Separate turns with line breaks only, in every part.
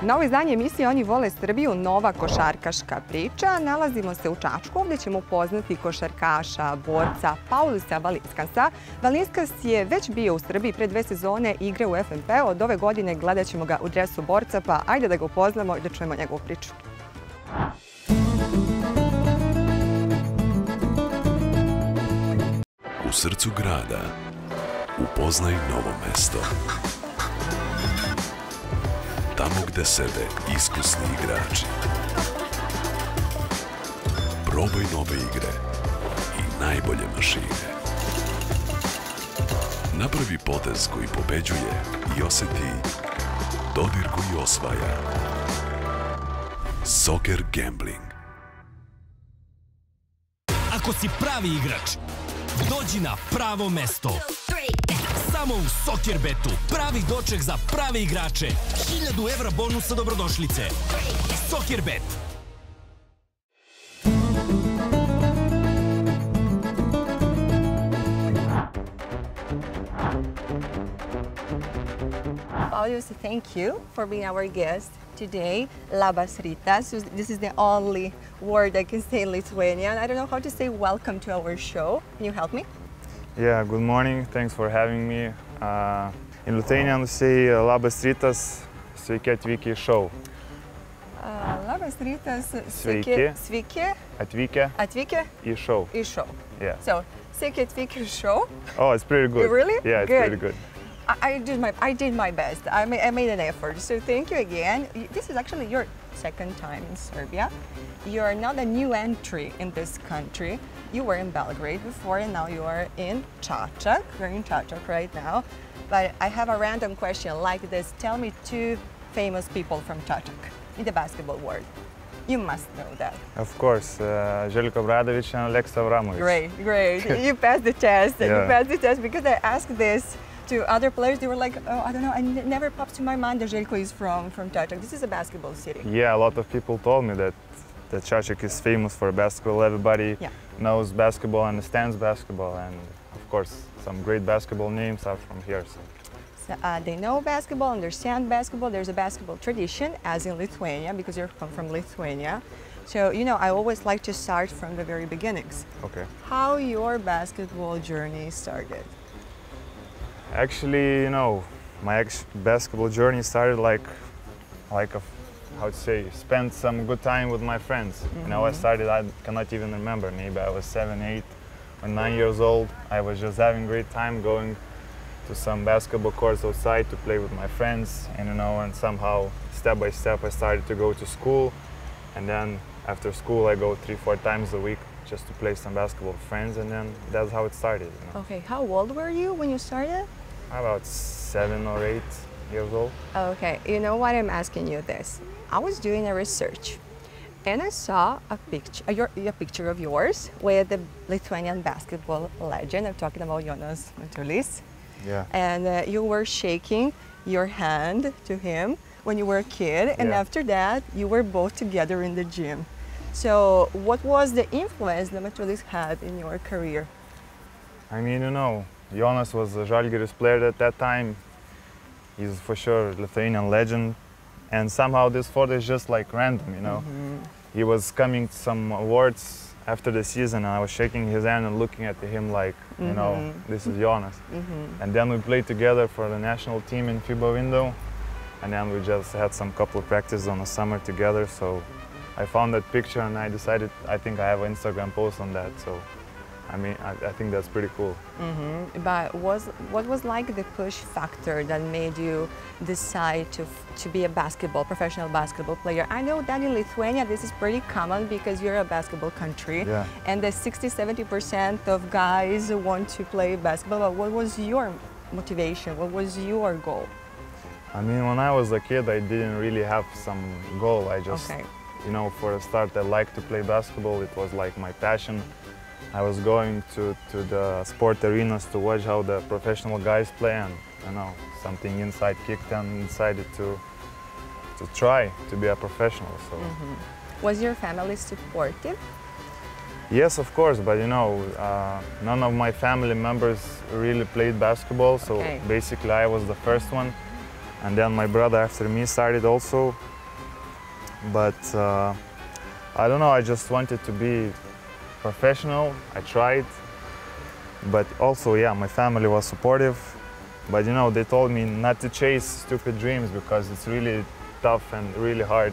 Novo izdanje emisije Oni vole Srbiju, nova košarkaška priča. Nalazimo se u Čačku. Ovdje ćemo upoznati košarkaša, borca Pauljusa Valinskasa. Valinskas je već bio u Srbiji pre 2 sezone igre u FNP. Od ove godine gledat ćemo ga u dresu borca, pa ajde da ga upoznamo i da čujemo njegovu priču.
U srcu grada upoznaj novo mesto. Tamo gde sede iskusni igrači. Probaj nove igre i najbolje mašine. Napravi potez koji pobeđuje i oseti dodir koji osvaja. Soccer Gambling.
Ako si pravi igrač, dođi na pravo mesto. Samo u Soccerbetu. Pravi doček za prave igrače. 1000 evra bonusa dobrodošlice. Soccerbet.
Paulijus, thank you for being our guest today. Labas rytas. This is the only word I can say in Lithuanian. I don't know how to say welcome to our show. Can you help me?
Yeah, good morning. Thanks for having me. In Lithuanian we say labas rytas, sveiki atvykę į show.
Labas rytas,
Sveiki. Atvykę į show. Yeah.
So, sveiki atvykę į show.
Oh, it's pretty good.
Really?
Yeah, it's
good.
pretty good.
I did my best. I made an effort. So thank you again. This is actually your second time in Serbia. You're not a new entry in this country. You were in Belgrade before, and now you are in Čačak. You're in Čačak right now. But I have a random question like this. Tell me 2 famous people from Čačak in the basketball world. You must know that.
Of course, Željko Obradović and Alexa Avramović.
Great. You passed the test.
Yeah.
You passed the test because I asked this to other players. They were like, oh, I don't know, never pops to my mind that Željko is from Čačak. This is a basketball city.
Yeah, a lot of people told me that Čačak is famous for basketball. Everybody knows basketball, understands basketball, and of course, some great basketball names are from here.
So, they know basketball, understand basketball. There's a basketball tradition, as in Lithuania, because you're from Lithuania. So, you know, I always like to start from the very beginnings.
Okay.
How your basketball journey started?
Actually, you know, my basketball journey started like how to say, spent some good time with my friends. You know, I cannot even remember, maybe I was 7, 8, or 9 years old. I was just having great time going to some basketball courts outside to play with my friends, and you know, and somehow, step by step, I started to go to school, and then after school I go 3-4 times a week just to play some basketball with friends, and then that's how it started. You know?
Okay, how old were you when you started?
About 7 or 8 years old.
Okay, you know what, I'm asking you this. I was doing a research and I saw a picture of yours with the Lithuanian basketball legend. I'm talking about Jonas Matulys.
Yeah.
And you were shaking your hand to him when you were a kid, and after that you were both together in the gym. So what was the influence that Matulys had in your career?
I mean, you know, Jonas was a Žalgiris player at that time. He's for sure a Lithuanian legend. And somehow this photo is just like random, you know. He was coming to some awards after the season, and I was shaking his hand and looking at him like, you know, this is Jonas. And then we played together for the national team in FIBA window. And then we just had some couple of practices on the summer together. So I found that picture and I decided, I think I have an Instagram post on that. So I mean, I think that's pretty cool.
But what was like the push factor that made you decide to be a professional basketball player? I know that in Lithuania this is pretty common because you're a basketball country, and the 60–70% of guys want to play basketball. But what was your motivation? What was your goal?
I mean, when I was a kid, I didn't really have some goal. I just, you know, for a start, I liked to play basketball. It was like my passion. I was going to the sport arenas to watch how the professional guys play, and you know, something inside kicked and decided to try to be a professional. So.
Was your family supportive?
Yes, of course, but you know, none of my family members really played basketball, so basically I was the first one. And then my brother after me started also. But I don't know, I just wanted to be professional. I tried. But also, yeah, my family was supportive. But you know, they told me not to chase stupid dreams because it's really tough and really hard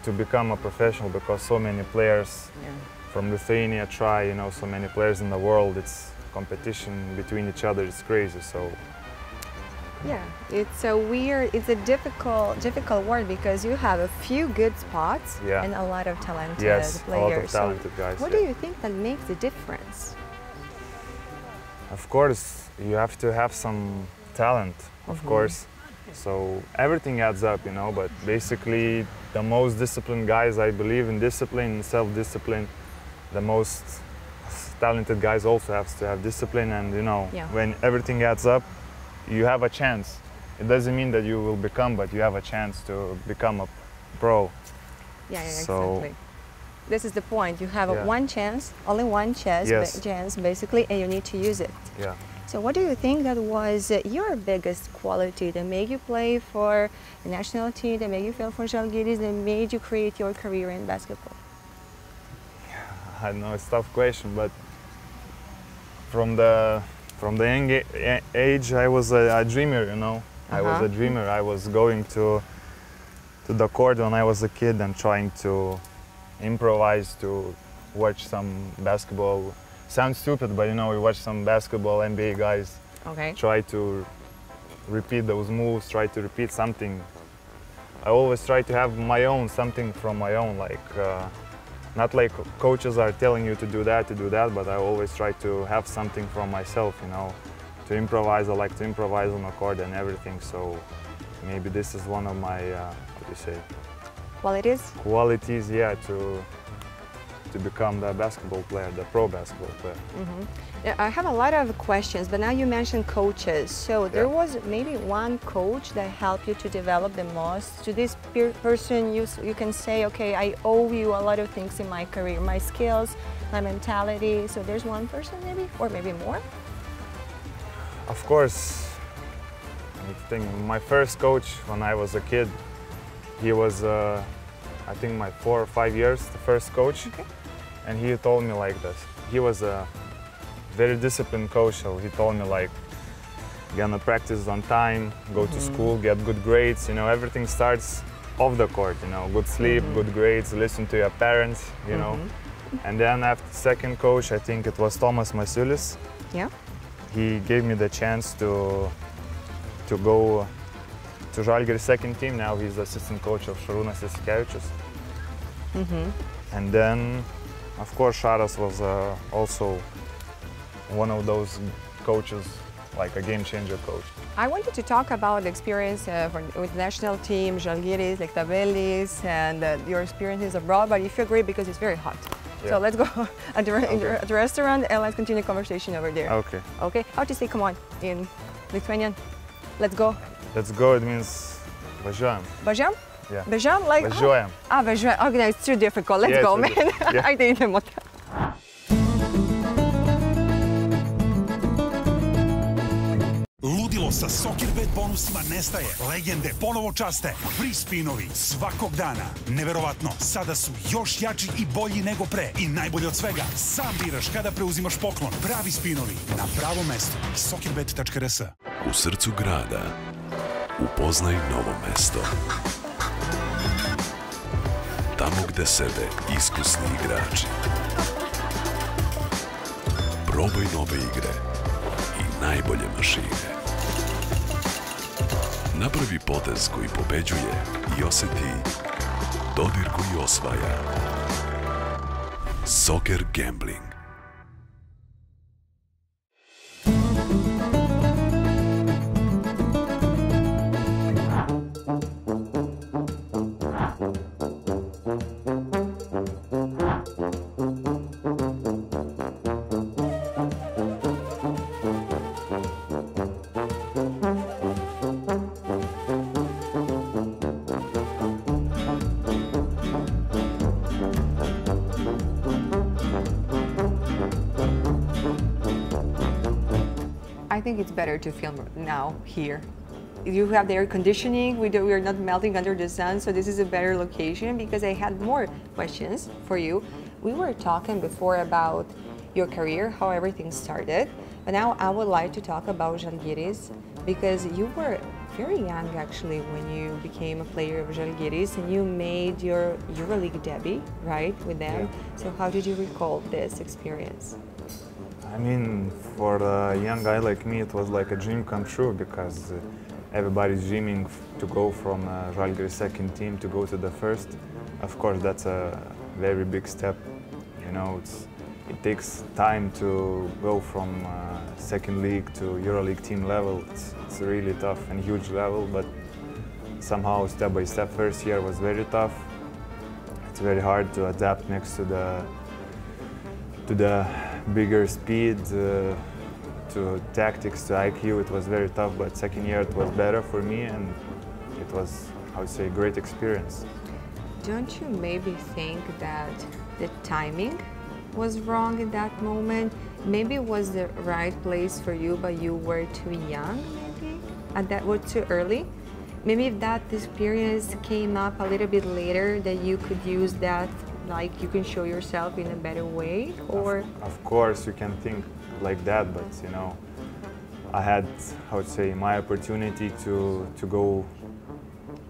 to become a professional, because so many players from Lithuania try, you know, so many players in the world. It's competition between each other, it's crazy. So
yeah, it's a weird, it's a difficult word because you have a few good spots and a lot of talented players.
A lot of talented guys.
What do you think that makes the difference?
Of course, you have to have some talent, of course. So everything adds up, you know, but basically the most disciplined guys, I believe in discipline and self-discipline. The most talented guys also have to have discipline, and you know, when everything adds up, you have a chance. It doesn't mean that you will become, but you have a chance to become a pro.
Yeah, exactly. This is the point. You have one chance, only one chance, basically, and you need to use it.
Yeah.
So what do you think that was your biggest quality that made you play for the national team, that made you feel for Žalgiris, that made you create your career in basketball?
I know it's a tough question, but from the young age, I was a dreamer, you know. I was a dreamer. I was going to the court when I was a kid and trying to improvise, to watch some basketball. Sounds stupid, but you know, we watch some basketball NBA guys try to repeat those moves, try to repeat something. I always try to have my own, something from my own, like not like coaches are telling you to do that, but I always try to have something from myself, you know, to improvise. I like to improvise on the court and everything, so maybe this is one of my, how do you say?
Qualities?
Qualities, yeah, to become the basketball player, the pro basketball player.
I have a lot of questions, but now you mentioned coaches. So there was maybe one coach that helped you to develop the most. To this person, you can say, okay, I owe you a lot of things in my career, my skills, my mentality. So there's one person maybe, or maybe more?
Of course. I think my first coach when I was a kid, he was, I think, my 4 or 5 years, the first coach. And he told me like this. He was a very disciplined coach, so he told me like, gonna practice on time, go to school, get good grades, you know, everything starts off the court, you know, good sleep, good grades, listen to your parents, you know. And then after second coach, I think it was Tomas Masiulis.
Yeah.
He gave me the chance to go to Žalgiris second team. Now he's the assistant coach of Šarūnas Jasikevičius. And then, of course, Šaras was also one of those coaches, like a game changer coach.
I wanted to talk about the experience with national team, Žalgiris, Lietuvėlis, and your experiences abroad, but if you agree, because it's very hot. So let's go at the restaurant and let's continue conversation over there.
Okay.
Okay. How to say come on in Lithuanian? Let's go.
Let's go, it means važiuojam.
Važiuojam?
Yeah.
Važiuojam, like...
Važiuojam.
Važiuojam. Okay, no, it's too difficult. Let's go, man. Ajde, idemo.
Ludilo sa Soccerbet bonusima nestaje. Legende ponovo časte. Free spinovi svakog dana. Neverovatno, sada su još jači i bolji nego pre. I najbolje od svega, sam biraš kada preuzimaš poklon. Pravi spinovi na pravom mestu. Soccerbet.rs.
U srcu grada upoznaj novo mesto. Tamo gde sede iskusni igrači. Probaj nove igre i najbolje mašine. Napravi potez koji pobeđuje i oseti dodir koji osvaja. Soccer Gambling.
think it's better to film now here? You have the air conditioning, we are not melting under the sun, so this is a better location because I had more questions for you. We were talking before about your career, how everything started, but now I would like to talk about Žalgiris because you were very young actually when you became a player of Žalgiris and you made your EuroLeague debut, right, with them.
Yeah.
So how did you recall this experience?
I mean, for a young guy like me, it was like a dream come true because everybody's dreaming to go from Žalgiris second team to go to the first. Of course, that's a very big step. You know, it takes time to go from second league to EuroLeague team level. It's a really tough and huge level, but somehow step by step, first year was very tough. It's very hard to adapt next to the bigger speed, to tactics, to IQ. It was very tough, but second year it was better for me and it was, I would say, a great experience.
Don't you maybe think that the timing was wrong in that moment? Maybe it was the right place for you, but you were too young, maybe? And that was too early? Maybe if that experience came up a little bit later, that you could use that, like you can show yourself in a better way, or?
Of course, you can think like that, but you know, I had, I would say, my opportunity to go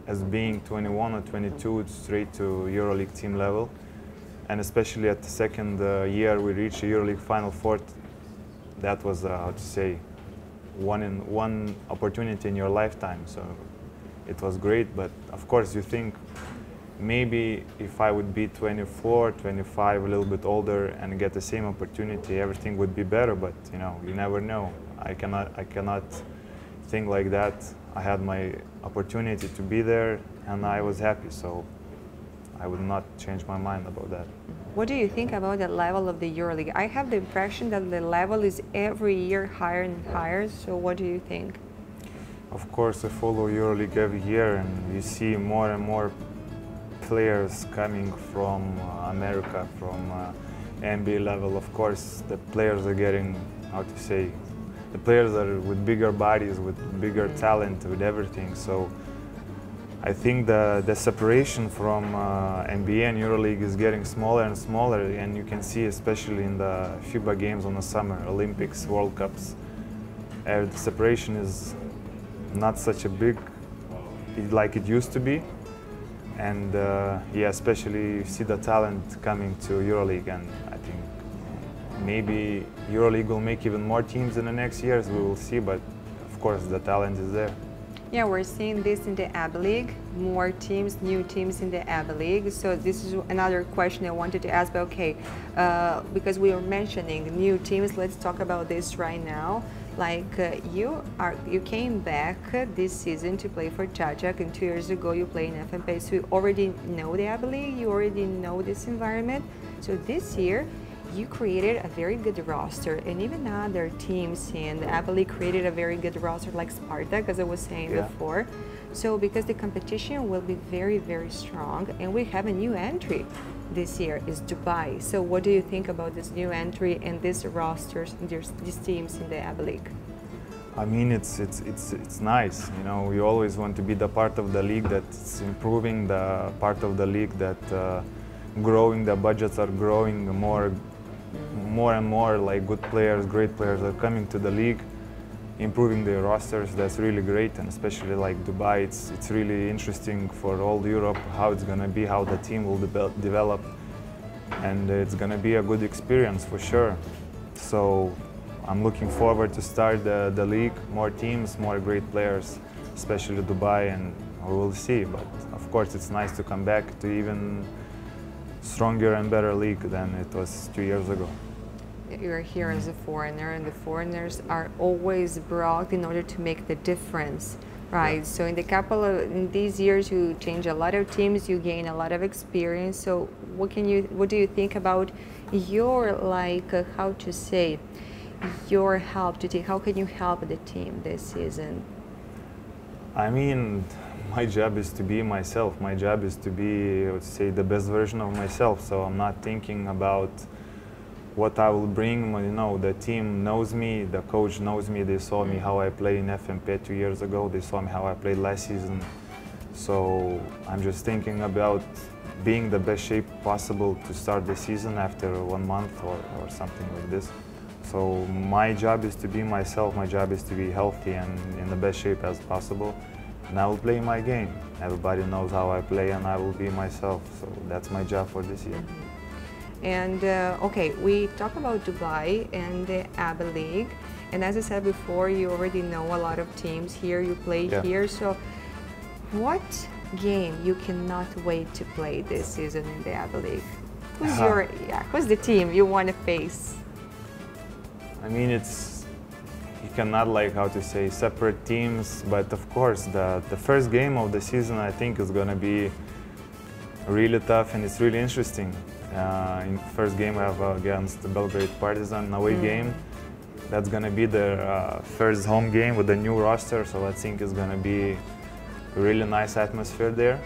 as being 21 or 22 straight to EuroLeague team level. And especially at the second year we reached EuroLeague Final Four. That was, how to say, one opportunity in your lifetime. So it was great, but of course you think maybe if I would be 24, 25, a little bit older and get the same opportunity, everything would be better, but you know, you never know. I cannot think like that. I had my opportunity to be there and I was happy, so I would not change my mind about that.
What do you think about the level of the EuroLeague? I have the impression that the level is every year higher and higher, so what do you think?
Of course, I follow EuroLeague every year and you see more and more players coming from America, from NBA level. Of course, the players are getting, how to say, the players are with bigger bodies, with bigger talent, with everything. So I think the separation from NBA and EuroLeague is getting smaller and smaller, and you can see especially in the FIBA games on the summer, Olympics, World Cups, the separation is not such a big like it used to be. And yeah, especially you see the talent coming to EuroLeague, and I think maybe EuroLeague will make even more teams in the next years, we will see, but of course the talent is there.
Yeah, we're seeing this in the ABA League, more teams, new teams in the ABA League. So this is another question I wanted to ask, but okay, because we were mentioning new teams, let's talk about this right now. Like you came back this season to play for Čačak, and 2 years ago you played in FNP, so you already know the ABA League, you already know this environment. So this year you created a very good roster, and even other teams in the ABA League created a very good roster, like Spartak, as I was saying before. So because the competition will be very, very strong, and we have a new entry this year, is Dubai. So what do you think about this new entry and these rosters, these teams in the ABA League?
I mean, it's nice. You know, we always want to be the part of the league that's improving, the part of the league that growing. The budgets are growing more and more. Like good players, great players are coming to the league, improving their rosters. That's really great, and especially like Dubai, it's really interesting for all Europe how it's gonna be, how the team will develop, and it's gonna be a good experience for sure. So I'm looking forward to start the league, more teams, more great players, especially Dubai, and we will see. But of course, it's nice to come back to even stronger and better league than it was 2 years ago.
You're here as a foreigner, and the foreigners are always brought in order to make the difference, right? Yeah. So in these years, you change a lot of teams, you gain a lot of experience. So what do you think about your, like, how to say, your help to take? How can you help the team this season?
I mean, my job is to be myself. My job is to be, I would say, the best version of myself. So I'm not thinking about what I will bring. You know, the team knows me, the coach knows me. They saw me how I played in FMP 2 years ago. They saw me how I played last season. So I'm just thinking about being the best shape possible to start the season after 1 month or something like this. So my job is to be myself. My job is to be healthy and in the best shape as possible. And I will play my game. Everybody knows how I play, and I will be myself. So that's my job for this year.
And okay, we talk about Dubai and the ABA League. And as I said before, you already know a lot of teams here. You play here. So what game you cannot wait to play this season in the ABA League? Who's the team you want to face?
I mean, you cannot, like, how to say, separate teams, but of course the first game of the season I think is gonna be really tough and it's really interesting. In the first game we have against the Belgrade Partizan away game. That's gonna be their first home game with the new roster, so I think it's gonna be a really nice atmosphere there,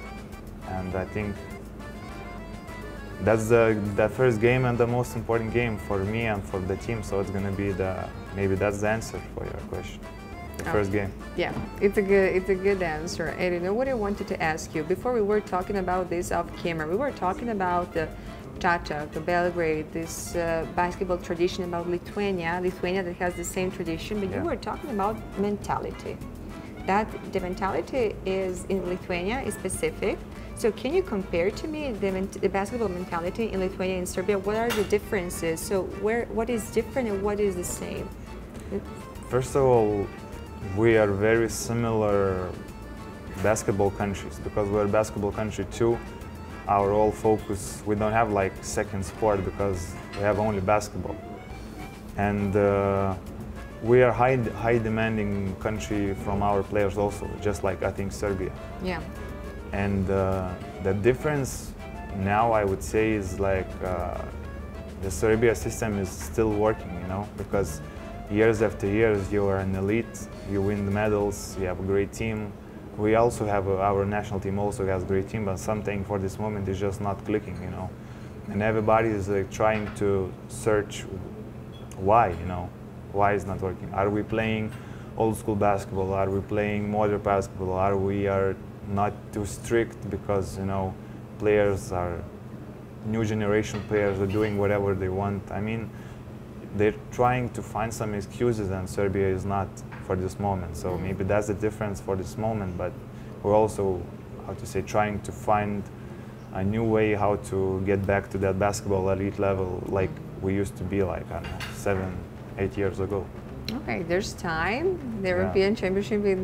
and I think that's the first game and the most important game for me and for the team. So it's going to be maybe that's the answer for your question. The first game.
Yeah, it's a good answer. And you know what I wanted to ask you before we were talking about this off camera. We were talking about the Čačak, Belgrade, this basketball tradition about Lithuania that has the same tradition. But you were talking about mentality. That the mentality is in Lithuania is specific. So can you compare to me the basketball mentality in Lithuania and Serbia? What are the differences? So what is different and what is the same?
First of all, we are very similar basketball countries because we're a basketball country too. Our whole focus, we don't have like second sport because we have only basketball. And we are high demanding country from our players also, just like I think Serbia.
Yeah.
And the difference now, I would say, is like the Serbia system is still working, you know, because years after years you are an elite, you win the medals, you have a great team. We also have our national team also has a great team, but something for this moment is just not clicking, you know. And everybody is like trying to search why, you know, why it's not working. Are we playing old school basketball? Are we playing modern basketball? Are we not too strict because, you know, players are new generation players are doing whatever they want. I mean, they're trying to find some excuses and Serbia is not for this moment. So maybe that's the difference for this moment, but we're also, how to say, trying to find a new way how to get back to that basketball elite level like we used to be like, I don't know, 7, 8 years ago.
Okay, there's time. The European Championship is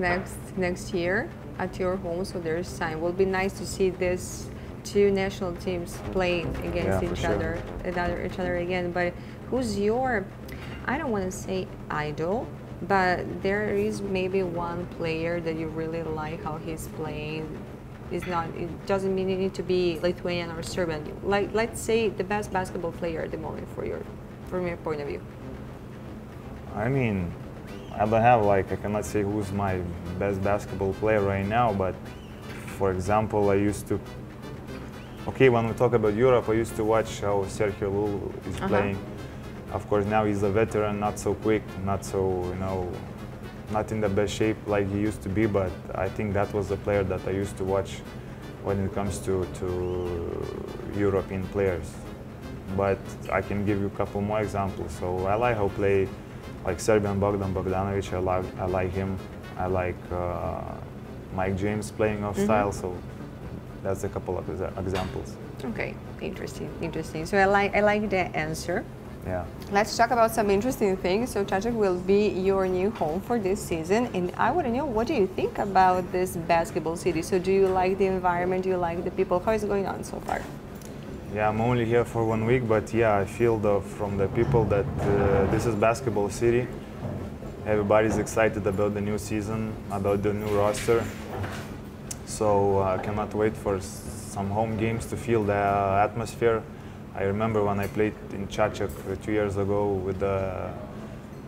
next year at your home, so there's time. Will be nice to see these two national teams playing against each other again. But who's your, I don't want to say idol, but there is maybe one player that you really like how he's playing. It doesn't mean you need to be Lithuanian or Serbian. Like, let's say the best basketball player at the moment from your point of view.
I mean, I don't have I cannot say who's my best basketball player right now, but for example, I used to, when we talk about Europe, I used to watch how Sergio Lul is playing. Of course, now he's a veteran, not so quick, not so, you know, not in the best shape like he used to be, but I think that was the player that I used to watch when it comes to European players. But I can give you a couple more examples. So I like how play like Serbian Bogdan Bogdanovic, I like him. I like Mike James playing off style, so that's a couple of examples.
Okay, interesting. So I like that answer.
Yeah.
Let's talk about some interesting things. So Čačak will be your new home for this season, and I want to know, what do you think about this basketball city? So do you like the environment? Do you like the people? How is it going on so far?
Yeah, I'm only here for 1 week, but yeah, I feel from the people that this is basketball city. Everybody's excited about the new season, about the new roster. So I cannot wait for some home games to feel the atmosphere. I remember when I played in Čačak 2 years ago with the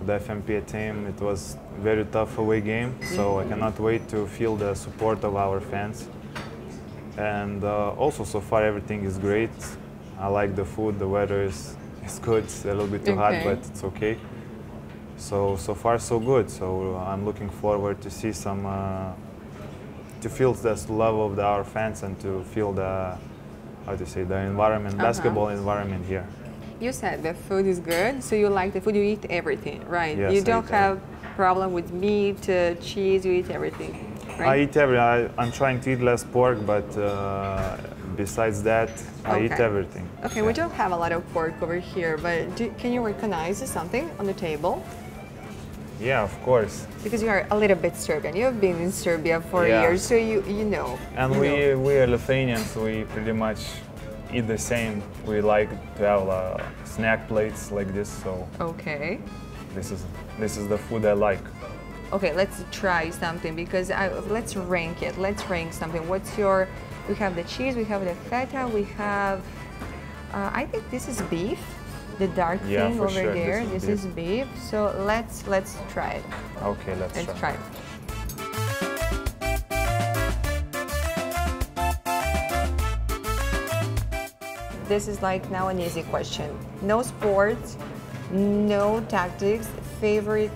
FMP team, it was a very tough away game, so I cannot wait to feel the support of our fans. And also, so far, everything is great. I like the food, the weather is It's good. It's a little bit too hot, but it's okay. So far so good. So I'm looking forward to see some, to feel this love of our fans and to feel the, how to say, the environment, basketball environment here.
You said the food is good, so you like the food, you eat everything, right?
Yes,
you don't have problem with meat, cheese, you eat everything, right?
I eat everything. I'm trying to eat less pork, but besides that, I eat everything.
Okay, we don't have a lot of pork over here, but can you recognize something on the table?
Yeah, of course.
Because you are a little bit Serbian. You've been in Serbia for years, so you know.
And we are Lithuanians. We pretty much eat the same. We like to have snack plates like this. So this is the food I like.
Okay, let's try something because let's rank it. Let's rank something. What's your? We have the cheese. We have the feta. We have. I think this is beef. The dark thing over there, this is beef. So let's try it.
Okay, let's try it.
This is like now an easy question. No sports, no tactics. Favorite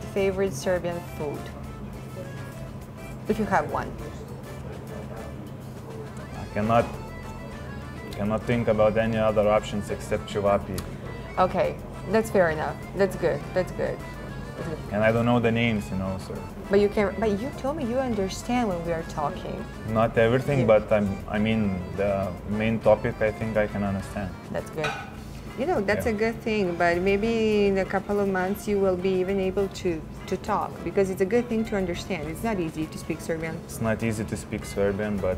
Serbian food, if you have one.
I cannot think about any other options except cevapi.
Okay, that's fair enough. That's good. That's good.
And I don't know the names, you know, so.
But you can. But you told me you understand when we are talking.
Not everything, but I mean the main topic. I think I can understand.
That's good. You know, that's a good thing. But maybe in a couple of months you will be even able to talk because it's a good thing to understand. It's not easy to speak Serbian.
It's not easy to speak Serbian, but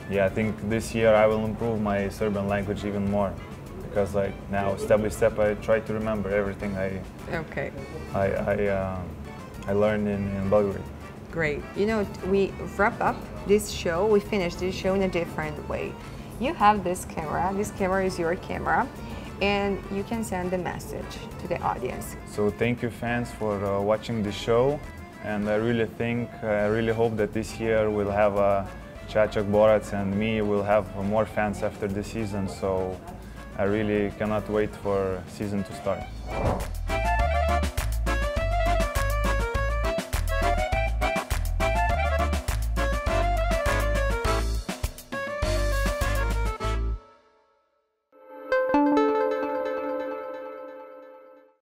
yeah, I think this year I will improve my Serbian language even more. Because like now, step by step, I try to remember everything I learned in Belgrade.
Great. You know, we wrap up this show. We finish this show in a different way. You have this camera. This camera is your camera, and you can send a message to the audience.
So thank you, fans, for watching the show, and I really hope that this year we'll have Chachak, Borac, and me will have more fans after the season. So I really cannot wait for season to start.